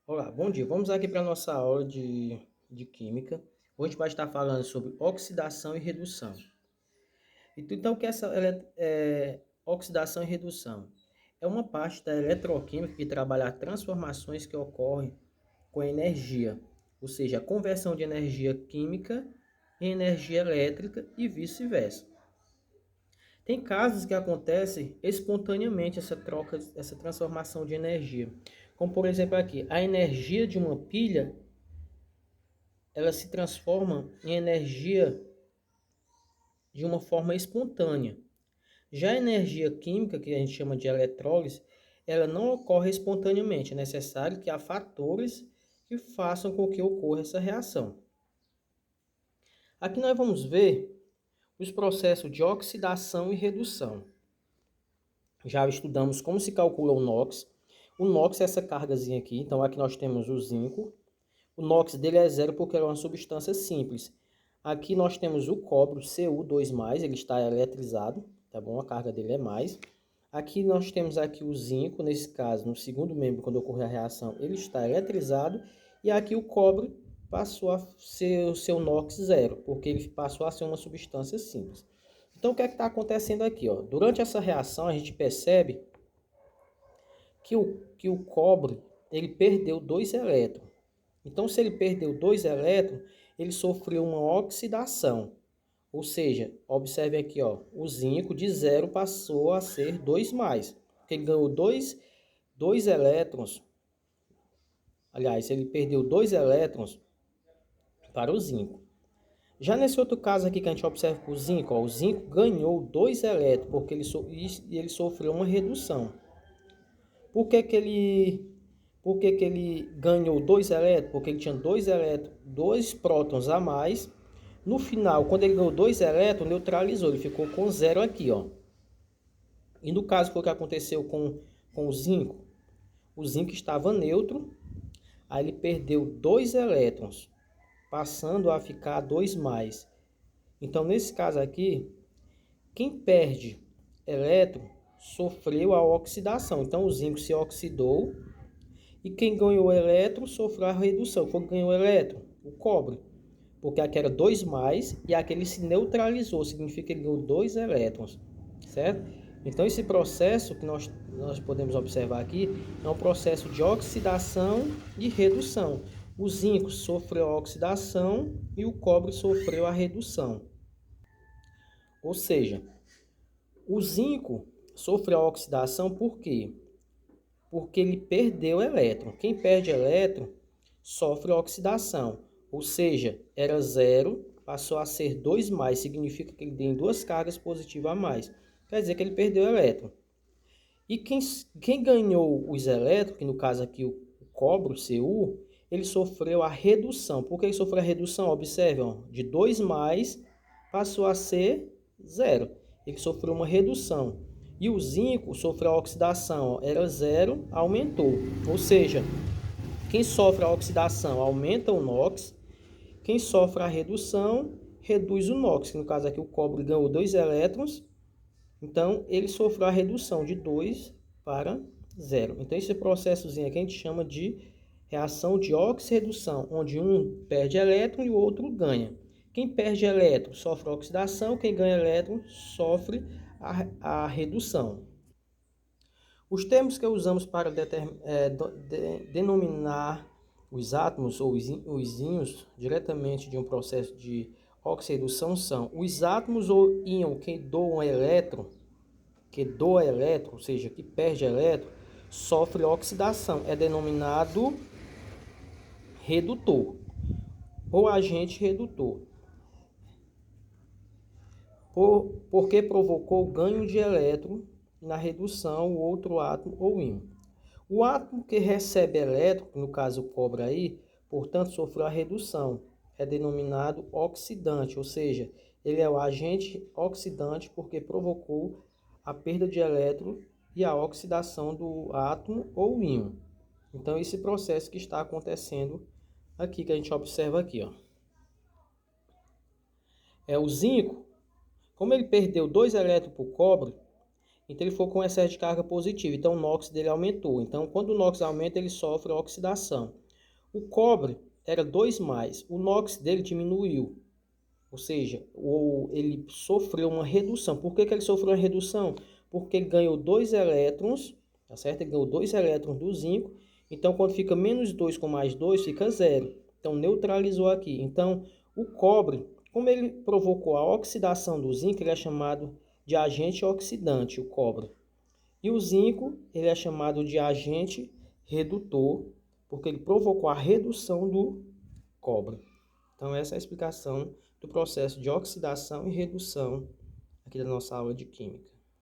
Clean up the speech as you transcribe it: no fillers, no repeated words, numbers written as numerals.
Olá, bom dia. Vamos aqui para a nossa aula de Química. Hoje a gente vai estar falando sobre oxidação e redução. Então, o que é essa oxidação e redução? É uma parte da eletroquímica que trabalha transformações que ocorrem com energia, ou seja, a conversão de energia química em energia elétrica e vice-versa. Tem casos que acontecem espontaneamente essa troca, essa transformação de energia. Como por exemplo aqui, a energia de uma pilha ela se transforma em energia de uma forma espontânea. Já a energia química, que a gente chama de eletrólise, ela não ocorre espontaneamente. É necessário que há fatores que façam com que ocorra essa reação. Aqui nós vamos ver os processos de oxidação e redução. Já estudamos como se calcula o NOx. O NOx é essa cargazinha aqui. Então aqui nós temos o zinco. O NOx dele é zero porque ele é uma substância simples. Aqui nós temos o cobre, o Cu2+, ele está eletrizado, tá bom? A carga dele é mais. Aqui nós temos aqui o zinco, nesse caso, no segundo membro, quando ocorrer a reação, ele está eletrizado. E aqui o cobre passou a ser o seu NOx zero, porque ele passou a ser uma substância simples. Então o que é que está acontecendo aqui? Ó? Durante essa reação a gente percebe que o cobre ele perdeu 2 elétrons. Então, se ele perdeu 2 elétrons, ele sofreu uma oxidação. Ou seja, observe aqui, ó, o zinco de 0 passou a ser 2+. Porque ele ganhou 2 elétrons. Aliás, ele perdeu 2 elétrons para o zinco. Já nesse outro caso aqui que a gente observa com o zinco, ó, o zinco ganhou 2 elétrons, porque ele sofreu uma redução. Por que que ele ganhou 2 elétrons? Porque ele tinha 2 elétrons, 2 prótons a mais. No final, quando ele ganhou 2 elétrons, neutralizou, ele ficou com 0 aqui, ó. E no caso foi o que aconteceu com o zinco. O zinco estava neutro, aí ele perdeu 2 elétrons, passando a ficar 2+. Então, nesse caso aqui, quem perde elétron sofreu a oxidação. Então, o zinco se oxidou. E quem ganhou elétron sofreu a redução. Foi quem ganhou elétron? O cobre. Porque aqui era 2+, e aqui ele se neutralizou. Significa que ele ganhou 2 elétrons. Certo? Então esse processo que nós podemos observar aqui é um processo de oxidação e redução. O zinco sofreu a oxidação e o cobre sofreu a redução. Ou seja, o zinco sofreu a oxidação por quê? Porque ele perdeu elétron. Quem perde elétron sofre oxidação, ou seja, era 0, passou a ser 2+, significa que ele tem 2 cargas positivas a mais. Quer dizer que ele perdeu elétron. E quem ganhou os elétrons, que no caso aqui o cobre, o Cu, ele sofreu a redução. Por que ele sofreu a redução? Observe, ó, de 2+, passou a ser 0. Ele sofreu uma redução. E o zinco sofreu a oxidação, ó, era 0, aumentou. Ou seja, quem sofre a oxidação aumenta o NOx, quem sofre a redução reduz o NOx. No caso aqui o cobre ganhou 2 elétrons, então ele sofreu a redução de 2 para 0. Então esse processozinho aqui a gente chama de reação de oxirredução, onde um perde elétron e o outro ganha. Quem perde elétron sofre a oxidação, quem ganha elétron sofre a redução. Os termos que usamos para denominar os átomos ou os íons diretamente de um processo de oxirredução são os átomos ou íon que doam elétron, ou seja, que perde elétron, sofre oxidação, é denominado redutor ou agente redutor, porque provocou o ganho de elétron na redução o outro átomo ou íon. O átomo que recebe elétron, no caso o cobre aí, portanto, sofreu a redução. É denominado oxidante, ou seja, ele é o agente oxidante porque provocou a perda de elétron e a oxidação do átomo ou íon. Então, esse processo que está acontecendo aqui, que a gente observa aqui, ó. É o zinco, como ele perdeu 2 elétrons para o cobre, Então ele ficou com excesso de carga positiva, então o NOx dele aumentou. Então quando o NOx aumenta, ele sofre oxidação. O cobre era 2+, o NOx dele diminuiu. Ou seja, ele sofreu uma redução. Por que ele sofreu uma redução? Porque ele ganhou 2 elétrons, tá certo? Ele ganhou 2 elétrons do zinco. Então, quando fica menos 2 com mais 2, fica 0. Então, neutralizou aqui. Então, o cobre, como ele provocou a oxidação do zinco, ele é chamado de agente oxidante, o cobre. E o zinco, ele é chamado de agente redutor, porque ele provocou a redução do cobre. Então, essa é a explicação do processo de oxidação e redução aqui da nossa aula de química.